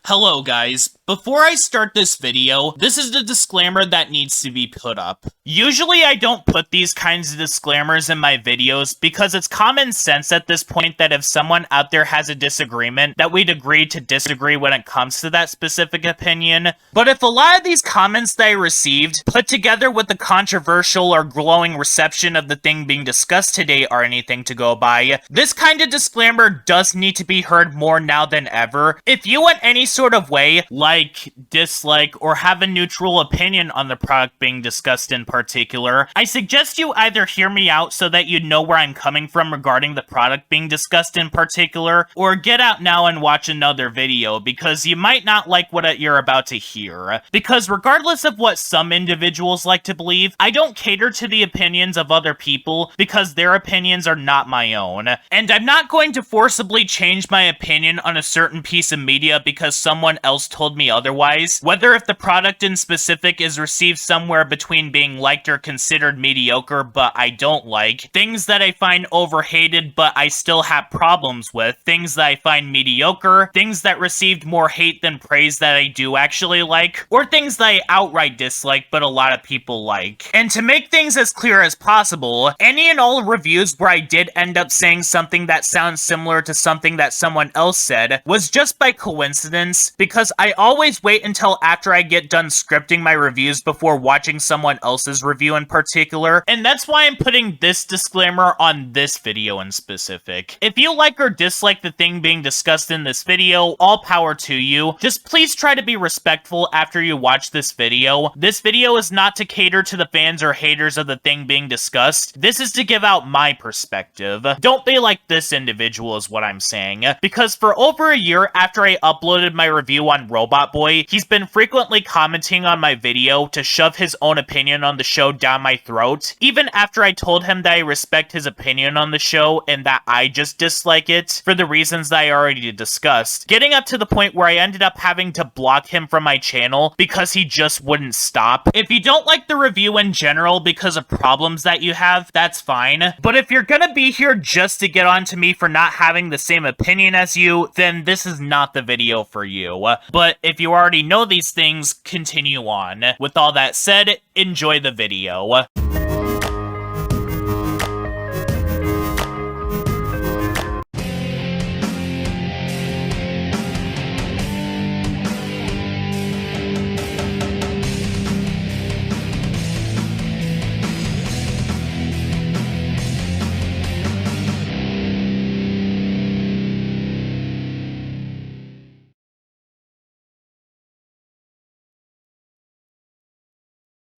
Hello guys, before I start this video, this is the disclaimer that needs to be put up. Usually I don't put these kinds of disclaimers in my videos because it's common sense at this point that if someone out there has a disagreement, that we'd agree to disagree when it comes to that specific opinion. But if a lot of these comments that I received, put together with the controversial or glowing reception of the thing being discussed today are anything to go by, this kind of disclaimer does need to be heard more now than ever. If you in any sort of way, like, dislike, or have a neutral opinion on the product being discussed in particular, I suggest you either hear me out so that you know where I'm coming from regarding the product being discussed in particular, or get out now and watch another video, because you might not like what you're about to hear. Because regardless of what some individuals like to believe, I don't cater to the opinions of other people because their opinions are not my own. And I'm not going to forcibly change my opinion on a certain piece of media because someone else told me otherwise, whether if the product in specific is received somewhere between being liked or considered mediocre but I don't like, things that I find overhated but I still have problems with, things that I find mediocre, things that received more hate than praise that I do actually like, or things that I outright dislike but a lot of people like. And to make things as clear as possible, any and all reviews where I did end up saying something that sounds similar to something that someone else said was just by coincidence, because I always wait until after I get done scripting my reviews before watching someone else's review in particular, and that's why I'm putting this disclaimer on this video in specific. If you like or dislike the thing being discussed in this video, all power to you. Just please try to be respectful after you watch this video. This video is not to cater to the fans or haters of the thing being discussed. This is to give out my perspective. Don't be like this individual is what I'm saying, because for over a year after I uploaded my review on Robot Boy, he's been frequently commenting on my video to shove his own opinion on the show down my throat, even after I told him that I respect his opinion on the show and that I just dislike it for the reasons that I already discussed, getting up to the point where I ended up having to block him from my channel because he just wouldn't stop. If you don't like the review in general because of problems that you have, that's fine, but if you're gonna be here just to get on to me for not having the same opinion as you, then this is not the video for you. But if you already know these things, continue on. With all that said, enjoy the video.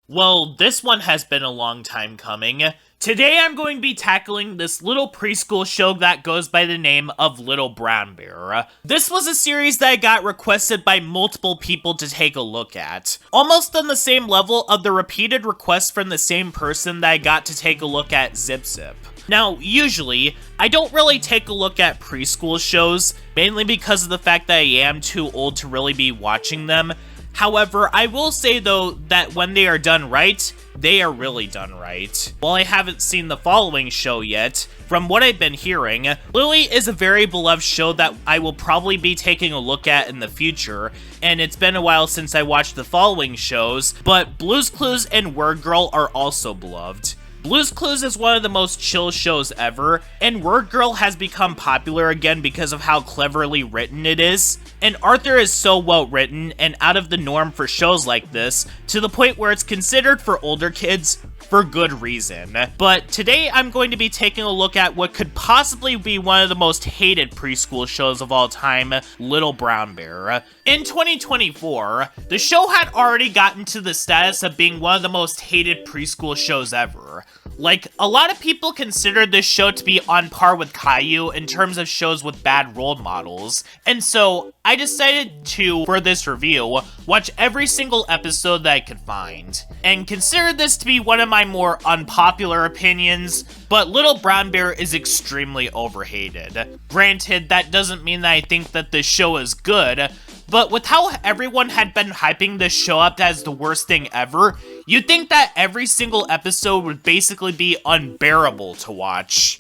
Well, this one has been a long time coming. Today I'm going to be tackling this little preschool show that goes by the name of Little Brown Bear. This was a series that I got requested by multiple people to take a look at. Almost on the same level of the repeated requests from the same person that I got to take a look at Zip Zip. Now, usually, I don't really take a look at preschool shows, mainly because of the fact that I am too old to really be watching them. However, I will say though that when they are done right, they are really done right. While I haven't seen the following show yet, from what I've been hearing, Lily is a very beloved show that I will probably be taking a look at in the future, and it's been a while since I watched the following shows, but Blue's Clues and Word Girl are also beloved. Blue's Clues is one of the most chill shows ever, and Word Girl has become popular again because of how cleverly written it is. And Arthur is so well written and out of the norm for shows like this, to the point where it's considered for older kids for good reason. But today I'm going to be taking a look at what could possibly be one of the most hated preschool shows of all time, Little Brown Bear. In 2024, the show had already gotten to the status of being one of the most hated preschool shows ever. Like, a lot of people consider this show to be on par with Caillou in terms of shows with bad role models, and so I decided to, for this review, watch every single episode that I could find, and consider this to be one of my more unpopular opinions, but Little Brown Bear is extremely overhated. Granted, that doesn't mean that I think that this show is good, but with how everyone had been hyping this show up as the worst thing ever, you'd think that every single episode would basically be unbearable to watch.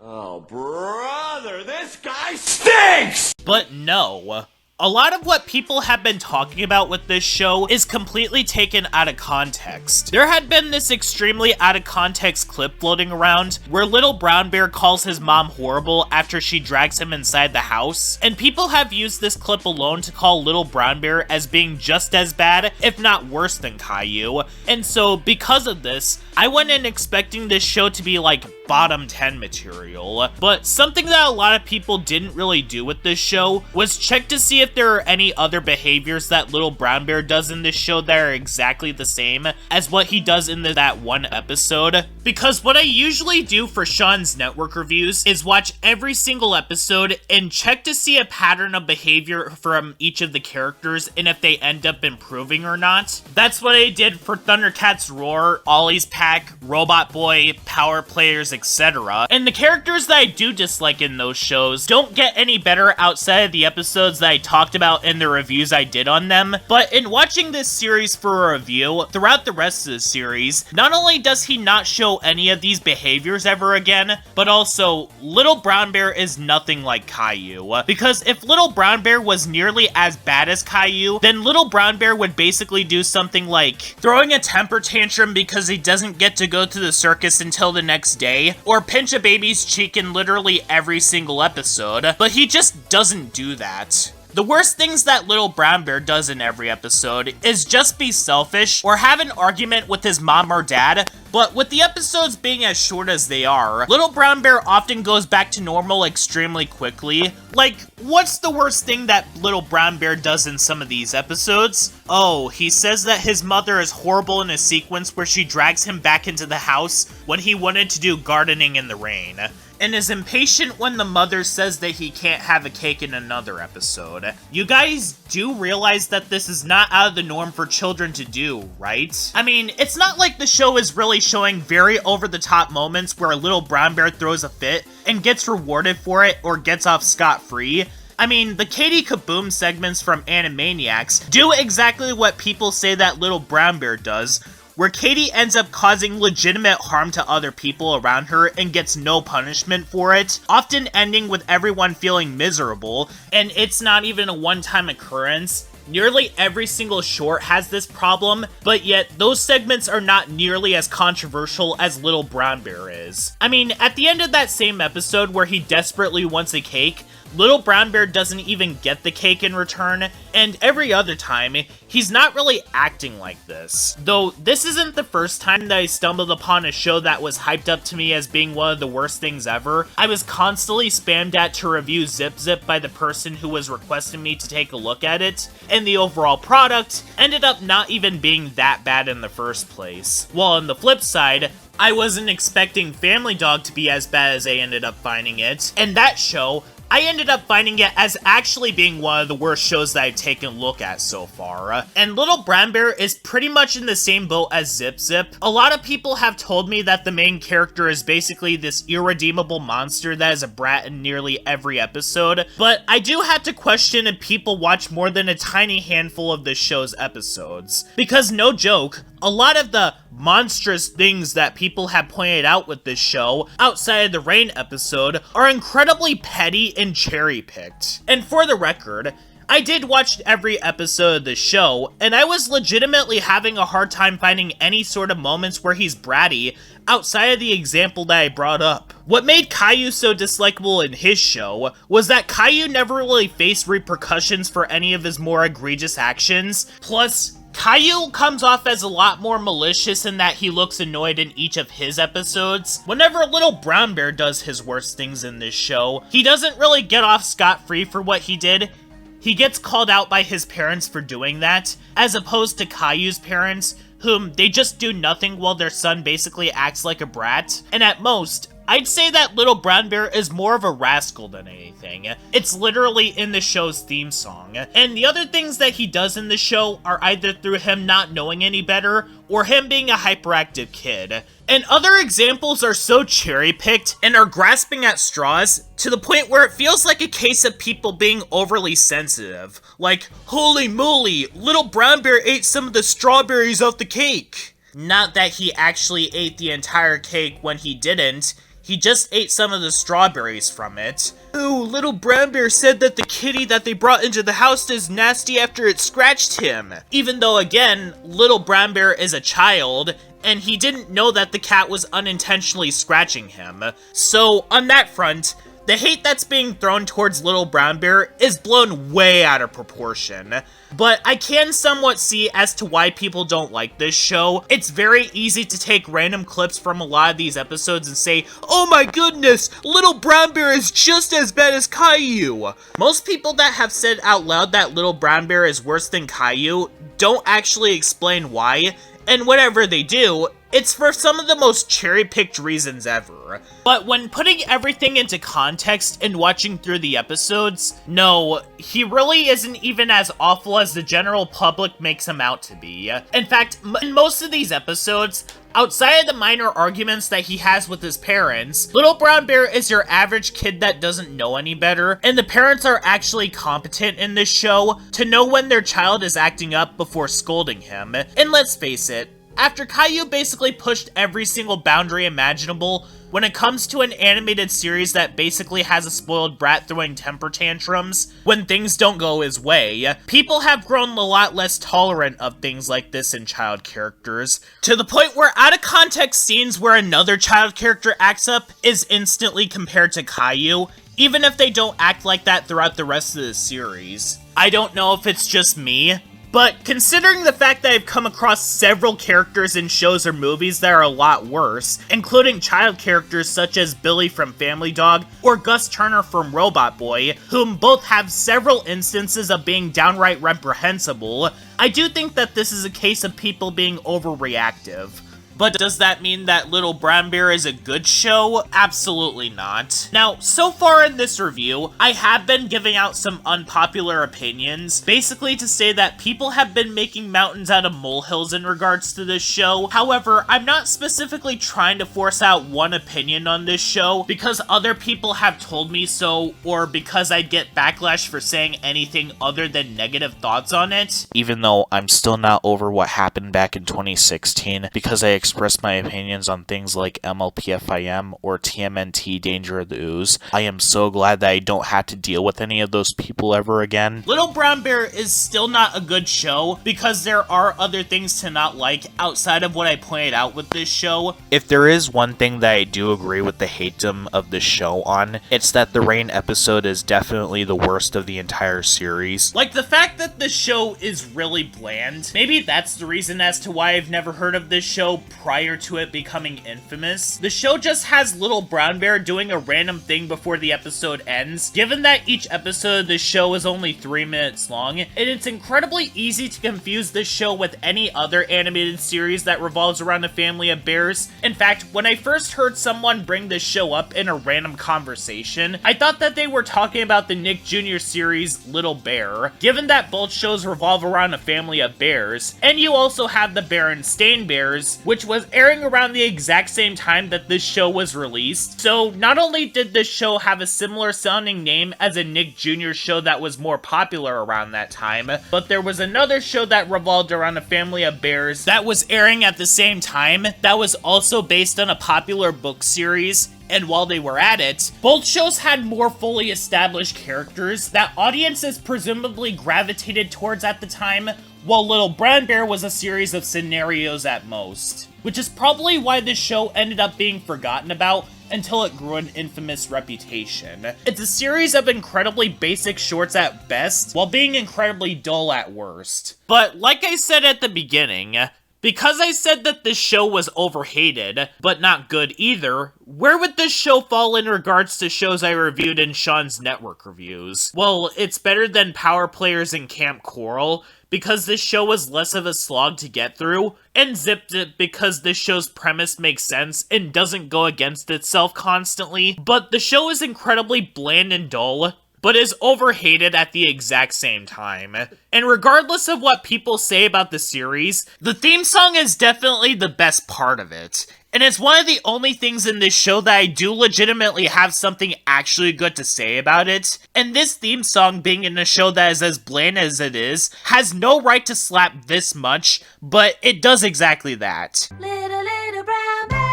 Oh, brother, this guy stinks! But no. A lot of what people have been talking about with this show is completely taken out of context. There had been this extremely out of context clip floating around where Little Brown Bear calls his mom horrible after she drags him inside the house, and people have used this clip alone to call Little Brown Bear as being just as bad, if not worse than Caillou. And so because of this, I went in expecting this show to be like bottom 10 material, but something that a lot of people didn't really do with this show was check to see if there are any other behaviors that Little Brown Bear does in this show that are exactly the same as what he does in that one episode. Because what I usually do for Sean's network reviews is watch every single episode and check to see a pattern of behavior from each of the characters and if they end up improving or not. That's what I did for Thundercats Roar, Ollie's Pack, Robot Boy, Power Players, etc. And the characters that I do dislike in those shows don't get any better outside of the episodes that I talked about in the reviews I did on them. But in watching this series for a review, throughout the rest of the series, not only does he not show any of these behaviors ever again, but also Little Brown Bear is nothing like Caillou. Because if Little Brown Bear was nearly as bad as Caillou, then Little Brown Bear would basically do something like throwing a temper tantrum because he doesn't get to go to the circus until the next day, or pinch a baby's cheek in literally every single episode, but he just doesn't do that. The worst things that Little Brown Bear does in every episode is just be selfish or have an argument with his mom or dad, but with the episodes being as short as they are, Little Brown Bear often goes back to normal extremely quickly. Like, what's the worst thing that Little Brown Bear does in some of these episodes? Oh, he says that his mother is horrible in a sequence where she drags him back into the house when he wanted to do gardening in the rain, and is impatient when the mother says that he can't have a cake in another episode. You guys do realize that this is not out of the norm for children to do, right? I mean, it's not like the show is really showing very over-the-top moments where Little Brown Bear throws a fit and gets rewarded for it or gets off scot-free. I mean, the Katie Kaboom segments from Animaniacs do exactly what people say that Little Brown Bear does, where Katie ends up causing legitimate harm to other people around her and gets no punishment for it, often ending with everyone feeling miserable, and it's not even a one-time occurrence. Nearly every single short has this problem, but yet those segments are not nearly as controversial as Little Brown Bear is. I mean, at the end of that same episode where he desperately wants a cake, Little Brown Bear doesn't even get the cake in return, and every other time, he's not really acting like this. Though, this isn't the first time that I stumbled upon a show that was hyped up to me as being one of the worst things ever. I was constantly spammed at to review Zip Zip by the person who was requesting me to take a look at it, and the overall product ended up not even being that bad in the first place. While on the flip side, I wasn't expecting Family Dog to be as bad as I ended up finding it, and that show, I ended up finding it as actually being one of the worst shows that I've taken a look at so far. And Little Brown Bear is pretty much in the same boat as Zip Zip. A lot of people have told me that the main character is basically this irredeemable monster that is a brat in nearly every episode, but I do have to question if people watch more than a tiny handful of this show's episodes. Because no joke, a lot of the monstrous things that people have pointed out with this show, outside of the Rain episode, are incredibly petty and cherry-picked. And for the record, I did watch every episode of the show, and I was legitimately having a hard time finding any sort of moments where he's bratty, outside of the example that I brought up. What made Caillou so dislikable in his show was that Caillou never really faced repercussions for any of his more egregious actions, plus Caillou comes off as a lot more malicious in that he looks annoyed in each of his episodes. Whenever Little Brown Bear does his worst things in this show, he doesn't really get off scot-free for what he did. He gets called out by his parents for doing that, as opposed to Caillou's parents, whom they just do nothing while their son basically acts like a brat. And at most, I'd say that Little Brown Bear is more of a rascal than anything. It's literally in the show's theme song. And the other things that he does in the show are either through him not knowing any better, or him being a hyperactive kid. And other examples are so cherry-picked and are grasping at straws to the point where it feels like a case of people being overly sensitive. Like, holy moly, Little Brown Bear ate some of the strawberries off the cake. Not that he actually ate the entire cake when he didn't. He just ate some of the strawberries from it. Ooh, little brown bear said that the kitty that they brought into the house is nasty after it scratched him. Even though, again, little brown bear is a child, and he didn't know that the cat was unintentionally scratching him. So, on that front, the hate that's being thrown towards Little Brown Bear is blown way out of proportion. But I can somewhat see as to why people don't like this show. It's very easy to take random clips from a lot of these episodes and say, oh my goodness, Little Brown Bear is just as bad as Caillou. Most people that have said out loud that Little Brown Bear is worse than Caillou don't actually explain why, and whenever they do, it's for some of the most cherry-picked reasons ever. But when putting everything into context and watching through the episodes, no, he really isn't even as awful as the general public makes him out to be. In fact, in most of these episodes, outside of the minor arguments that he has with his parents, Little Brown Bear is your average kid that doesn't know any better, and the parents are actually competent in this show to know when their child is acting up before scolding him. And let's face it, after Caillou basically pushed every single boundary imaginable, when it comes to an animated series that basically has a spoiled brat throwing temper tantrums when things don't go his way, people have grown a lot less tolerant of things like this in child characters, to the point where out-of-context scenes where another child character acts up is instantly compared to Caillou, even if they don't act like that throughout the rest of the series. I don't know if it's just me, but considering the fact that I've come across several characters in shows or movies that are a lot worse, including child characters such as Billy from Family Dog or Gus Turner from Robot Boy, whom both have several instances of being downright reprehensible, I do think that this is a case of people being overreactive. But does that mean that Little Brown Bear is a good show? Absolutely not. Now, so far in this review, I have been giving out some unpopular opinions, basically to say that people have been making mountains out of molehills in regards to this show. However, I'm not specifically trying to force out one opinion on this show because other people have told me so, or because I'd get backlash for saying anything other than negative thoughts on it. Even though I'm still not over what happened back in 2016, because I express my opinions on things like MLPFIM or TMNT Danger of the Ooze. I am so glad that I don't have to deal with any of those people ever again. Little Brown Bear is still not a good show because there are other things to not like outside of what I pointed out with this show. If there is one thing that I do agree with the hateum of the show on, it's that the rain episode is definitely the worst of the entire series. Like the fact that the show is really bland. Maybe that's the reason as to why I've never heard of this show prior to it becoming infamous. The show just has Little Brown Bear doing a random thing before the episode ends. Given that each episode of the show is only 3 minutes long, and it's incredibly easy to confuse this show with any other animated series that revolves around a family of bears. In fact, when I first heard someone bring this show up in a random conversation, I thought that they were talking about the Nick Jr. series Little Bear, given that both shows revolve around a family of bears, and you also have the Berenstain Bears, which was airing around the exact same time that this show was released. So not only did this show have a similar sounding name as a Nick Jr. show that was more popular around that time, but there was another show that revolved around a family of bears that was airing at the same time that was also based on a popular book series. And while they were at it, both shows had more fully established characters that audiences presumably gravitated towards at the time, while Little Brown Bear was a series of scenarios at most. Which is probably why this show ended up being forgotten about until it grew an infamous reputation. It's a series of incredibly basic shorts at best, while being incredibly dull at worst. But like I said at the beginning, because I said that this show was overhated, but not good either, where would this show fall in regards to shows I reviewed in Sean's network reviews? Well, it's better than Power Players and Camp Coral, because this show was less of a slog to get through, and Zip Zip because this show's premise makes sense and doesn't go against itself constantly, but the show is incredibly bland and dull, but is overhated at the exact same time. And regardless of what people say about the series, the theme song is definitely the best part of it. And it's one of the only things in this show that I do legitimately have something actually good to say about it. And this theme song, being in a show that is as bland as it is, has no right to slap this much, but it does exactly that. Little brown bear.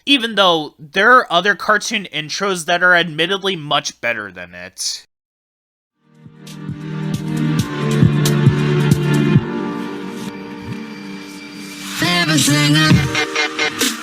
even though there are other cartoon intros that are admittedly much better than it. Everything